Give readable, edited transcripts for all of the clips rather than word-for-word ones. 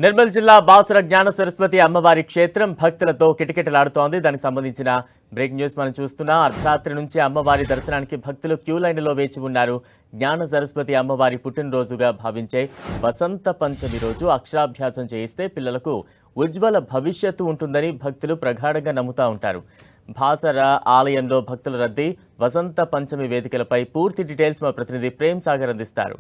నిర్మల్ జిల్లా బాసర జ్ఞాన సరస్వతి అమ్మవారి క్షేత్రం భక్తులతో కిటకిటలాడుతోంది. దానికి సంబంధించిన బ్రేక్ న్యూస్ మనం చూస్తున్నాం. అర్ధరాత్రి నుంచి అమ్మవారి దర్శనానికి భక్తులు క్యూ లైన్లో వేచి ఉన్నారు. జ్ఞాన సరస్వతి అమ్మవారి పుట్టినరోజుగా భావించే వసంత పంచమి రోజు అక్షరాభ్యాసం చేయిస్తే పిల్లలకు ఉజ్వల భవిష్యత్తు ఉంటుందని భక్తులు ప్రగాఢంగా నమ్ముతా ఉంటారు. బాసర ఆలయంలో భక్తుల రద్దీ, వసంత పంచమి వేదికలపై పూర్తి డీటెయిల్స్ మా ప్రతినిధి ప్రేమ్ సాగర్ అందిస్తారు.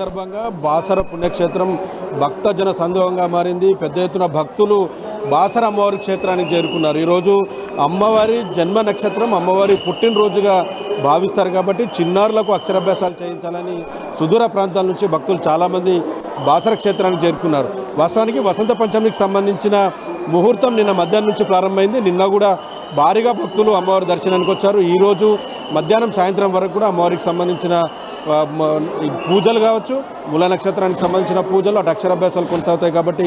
సందర్భంగా బాసర పుణ్యక్షేత్రం భక్తజన సందోహంగా మారింది. పెద్ద ఎత్తున భక్తులు బాసర అమ్మవారి క్షేత్రానికి చేరుకున్నారు. ఈరోజు అమ్మవారి జన్మ నక్షత్రం, అమ్మవారి పుట్టినరోజుగా భావిస్తారు కాబట్టి చిన్నారులకు అక్షరాభ్యాసాలు చేయించాలని సుదూర ప్రాంతాల నుంచి భక్తులు చాలామంది బాసర క్షేత్రానికి చేరుకున్నారు. వాస్తవానికి వసంత పంచమికి సంబంధించిన ముహూర్తం నిన్న మధ్యాహ్నం నుంచి ప్రారంభమైంది. నిన్న కూడా భారీగా భక్తులు అమ్మవారి దర్శనానికి వచ్చారు. ఈరోజు మధ్యాహ్నం సాయంత్రం వరకు కూడా అమ్మవారికి సంబంధించిన పూజలు కావచ్చు, మూల నక్షత్రానికి సంబంధించిన పూజలు, అటు అక్షరాభ్యాసాలు కొనసాగుతాయి కాబట్టి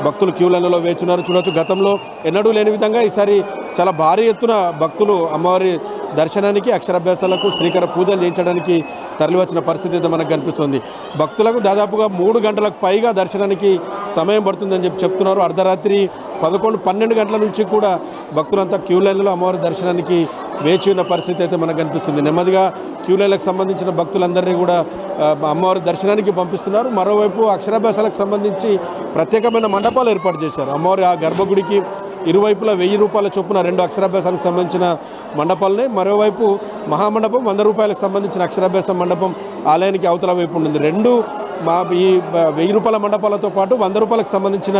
భక్తులు క్యూ లైన్లలో వేచున్నారు. చూడవచ్చు, గతంలో ఎన్నడూ లేని విధంగా ఈసారి చాలా భారీ ఎత్తున భక్తులు అమ్మవారి దర్శనానికి, అక్షరాభ్యాసాలకు, శ్రీకర పూజలు చేయించడానికి తరలివచ్చిన పరిస్థితి అయితే మనకు కనిపిస్తుంది. భక్తులకు దాదాపుగా 3 గంటలకు పైగా దర్శనానికి సమయం పడుతుందని చెప్తున్నారు. అర్ధరాత్రి 11-12 గంటల నుంచి కూడా భక్తులంతా క్యూ లైన్లో అమ్మవారి దర్శనానికి వేచి ఉన్న పరిస్థితి అయితే మనకు కనిపిస్తుంది. నెమ్మదిగా క్యూ లైన్లకు సంబంధించిన భక్తులందరినీ కూడా అమ్మవారి దర్శనానికి పంపిస్తున్నారు. మరోవైపు అక్షరాభ్యాసాలకు సంబంధించి ప్రత్యేకమైన మండపాలు ఏర్పాటు చేశారు. అమ్మవారి ఆ గర్భగుడికి ఇరువైపులా 1000 రూపాయల చొప్పున 2 అక్షరాభ్యాసానికి సంబంధించిన మండపాలనే, మరోవైపు మహామండపం 100 రూపాయలకు సంబంధించిన అక్షరాభ్యాస మండపం ఆలయానికి అవతల వైపు ఉంటుంది. రెండు ఈ 1000 రూపాయల మండపాలతో పాటు 100 రూపాయలకు సంబంధించిన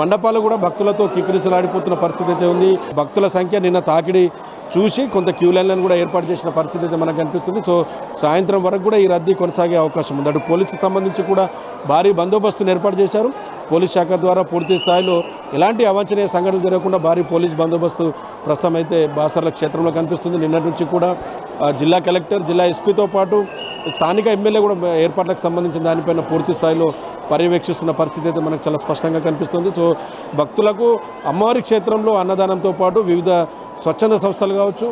మండపాలు కూడా భక్తులతో కిక్కిరిసలాడిపోతున్న పరిస్థితి అయితే ఉంది. భక్తుల సంఖ్య నిన్న తాకిడి చూసి కొంత క్యూ లైన్లను కూడా ఏర్పాటు చేసిన పరిస్థితి అయితే మనకు కనిపిస్తుంది. సో సాయంత్రం వరకు కూడా ఈ రద్దీ కొనసాగే అవకాశం ఉంది. అటు పోలీసుకు సంబంధించి కూడా భారీ బందోబస్తును ఏర్పాటు చేశారు. పోలీస్ శాఖ ద్వారా పూర్తి స్థాయిలో ఎలాంటి అవాంఛనీయ సంఘటనలు జరగకుండా భారీ పోలీస్ బందోబస్తు ప్రస్తుతం అయితే బాసర్ల క్షేత్రంలో కనిపిస్తుంది. నిన్నటి నుంచి కూడా జిల్లా కలెక్టర్, జిల్లా ఎస్పీతో పాటు స్థానిక ఎమ్మెల్యే కూడా ఏర్పాట్లకు సంబంధించిన దానిపైన పూర్తి స్థాయిలో పర్యవేక్షిస్తున్న పరిస్థితి అయితే మనకు చాలా స్పష్టంగా కనిపిస్తుంది. సో భక్తులకు అమ్మవారి క్షేత్రంలో అన్నదానంతో పాటు వివిధ స్వచ్ఛంద సంస్థలు కావచ్చు,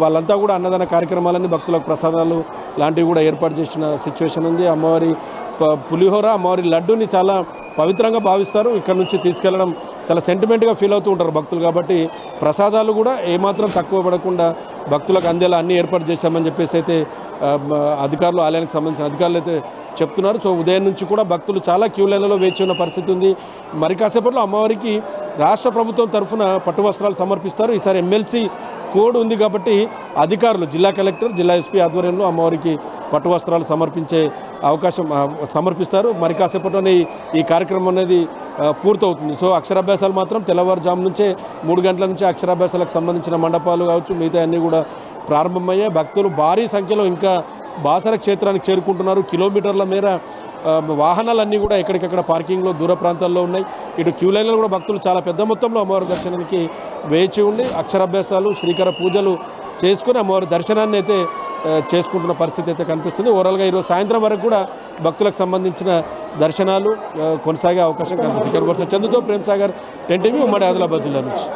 వాళ్ళంతా కూడా అన్నదాన కార్యక్రమాలన్నీ భక్తులకు ప్రసాదాలు లాంటివి కూడా ఏర్పాటు చేసిన సిచ్యువేషన్ ఉంది. అమ్మవారి పులిహోర, అమ్మవారి లడ్డూని చాలా పవిత్రంగా భావిస్తారు. ఇక్కడ నుంచి తీసుకెళ్లడం చాలా సెంటిమెంట్గా ఫీల్ అవుతూ ఉంటారు భక్తులు. కాబట్టి ప్రసాదాలు కూడా ఏమాత్రం తక్కువ పడకుండా భక్తులకు అందేలా అన్నీ ఏర్పాటు చేశామని చెప్పేసి అయితే అధికారులు, ఆలయానికి సంబంధించిన అధికారులు అయితే చెప్తున్నారు. సో ఉదయం నుంచి కూడా భక్తులు చాలా క్యూ లైన్లలో వేచి ఉన్న పరిస్థితి ఉంది. మరి కాసేపట్లో అమ్మవారికి రాష్ట్ర ప్రభుత్వం తరఫున పట్టు వస్త్రాలు సమర్పిస్తారు. ఈసారి ఎమ్మెల్సీ కోడ్ ఉంది కాబట్టి అధికారులు, జిల్లా కలెక్టర్, జిల్లా ఎస్పీ ఆధ్వర్యంలో అమ్మవారికి పట్టు వస్త్రాలు సమర్పిస్తారు. మరి కాసేపట్లోనే ఈ కార్యక్రమం అనేది పూర్తవుతుంది. సో అక్షరాభ్యాసాలు మాత్రం తెల్లవారుజాము నుంచే 3 గంటల నుంచి అక్షరాభ్యాసాలకు సంబంధించిన మండపాలు కావచ్చు, మిగతా అన్నీ కూడా ప్రారంభమయ్యాయి. భక్తులు భారీ సంఖ్యలో ఇంకా బాసర క్షేత్రానికి చేరుకుంటున్నారు. కిలోమీటర్ల మేర వాహనాలన్నీ కూడా ఎక్కడికక్కడ పార్కింగ్లో దూర ప్రాంతాల్లో ఉన్నాయి. ఇటు క్యూ లైన్లో కూడా భక్తులు చాలా పెద్ద మొత్తంలో అమ్మవారి దర్శనానికి వేచి ఉండి అక్షరాభ్యాసాలు, శ్రీకర పూజలు చేసుకుని అమ్మవారి దర్శనాన్ని అయితే చేసుకుంటున్న పరిస్థితి అయితే కనిపిస్తుంది. ఓవరాల్గా ఈరోజు సాయంత్రం వరకు కూడా భక్తులకు సంబంధించిన దర్శనాలు కొనసాగే అవకాశం కనిపిస్తుంది. ఇక్కడ చందుతో ప్రేమ్ సాగర్, 10 టీవీ, ఉమ్మడి ఆదిలాబాద్ జిల్లా నుంచి.